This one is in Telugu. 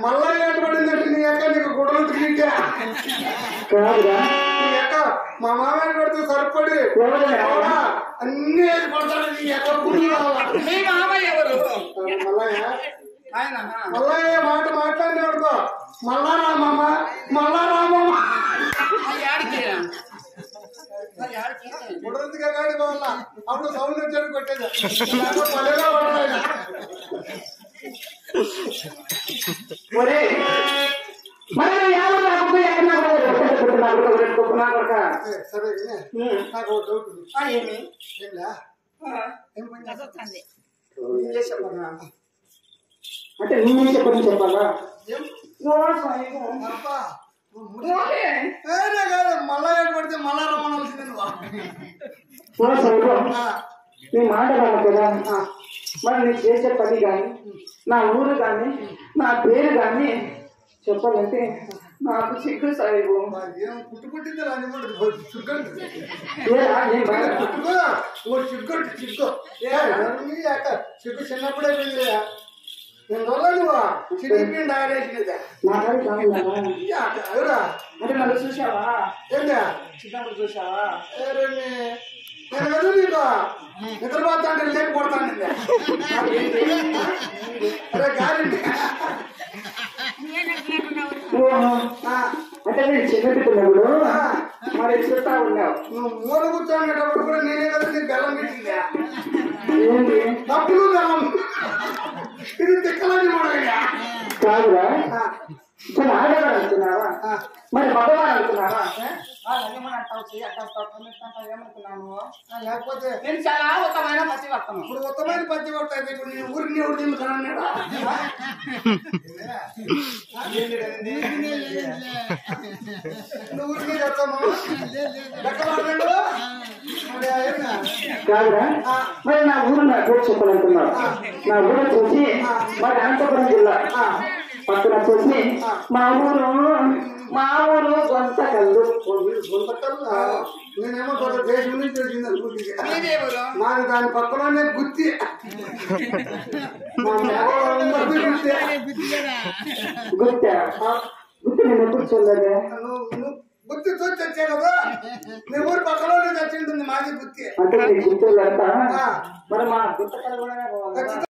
మళ్ళా ఏర్పడిందంటే నీ అక్క నీకు గుడలు తిరిగితే కాదురా నీ అక్క మా మామయ్య కొడితే సరిపడి అన్ని ఏర్పడతాడు నీ అక్క గుడి మీ మామయ్య ఎవరు? మల్లయ్య ఆయన మల్లయ్య మాట మాట్లాడినవాడుకో మళ్ళా రామమ్మ మళ్ళా రామమ్మ గుడలుగా కాడి వాళ్ళ అప్పుడు సౌండ్ వచ్చాడు కొట్టేది పల్లెగా పడాలి మరి ఎవరు రాకపోతే సరే నాకు ఒక డౌట్ ఏమి ఏంలా ఏం పని చెప్పరా? అంటే నేనే చెప్పని చెప్పాలా మళ్ళా ఏర్పడితే మళ్ళా రమ్మనవలసింది నీ మాట రాను కదా మరి నేను చేసే పని కానీ నా ఊరు కానీ నా పేరు కానీ చెప్పాలంటే నాకు సిగ్గు సాయిబు. ఏం పుట్టుకుంటుందో రానివ్వండి చిక్కు చిక్కు చిన్నప్పుడే నేను రోజువా చిరిగిపోయింది ఆడేసినదా నాకది కావాలా అవురా అంటే నన్ను చూసావా? ఏంటా చిన్నప్పుడు చూసావా? నేను కదా నీకు నిద్రపోతా అంటే లేపు కొడతాను అరే గాలి అంటే నేను చిన్నపిల్లప్పుడు మరి చూస్తా ఉన్నావు. నువ్వు మూల కూర్చోనేటప్పుడు కూడా నేనే కదా నీకు బెల్లం పెట్టిందా ఏంటి తప్పులు బెల్లం ఇది తిక్కలని కూడా కాదురా చాలా ఆడవాడు అనుకున్నావా? మరి మగవాడు అనుకున్నావా? ఏమనుకున్నాను లేకపోతే నేను చాలా ఉత్తమైన పచ్చి వస్తాను. ఇప్పుడు ఉత్తమైన పచ్చి కొట్టాయి ఇప్పుడు నేను ఊరిని ఎవరు తిమ్ముతానన్నాడా నువ్వు ఊరికి చెప్తాను లెక్క మాట్లాడు కాదురా మరి నా ఊరు నా పేరు చెప్పాలనుకున్నావు. నా ఊరు చూసి మరి అనంతపురం జిల్లా పక్కన చూసి మా ఊరు గొంతకల్లు. నేనేమో దేశం నుంచి వచ్చింది అనుకుంటుంది మీదేవరు? నాకు దాని పక్కలోనే గుత్తి గుర్తా గుర్తు నేను ఎప్పుడు చూడలేదే. గుత్తి చూసి వచ్చా కదా నీ ఊరు పక్కలోనే చచ్చి ఉంటుంది మాది గుత్తి అంటే నీ గుర్తు మరి మా గుర్తకల్ కూడా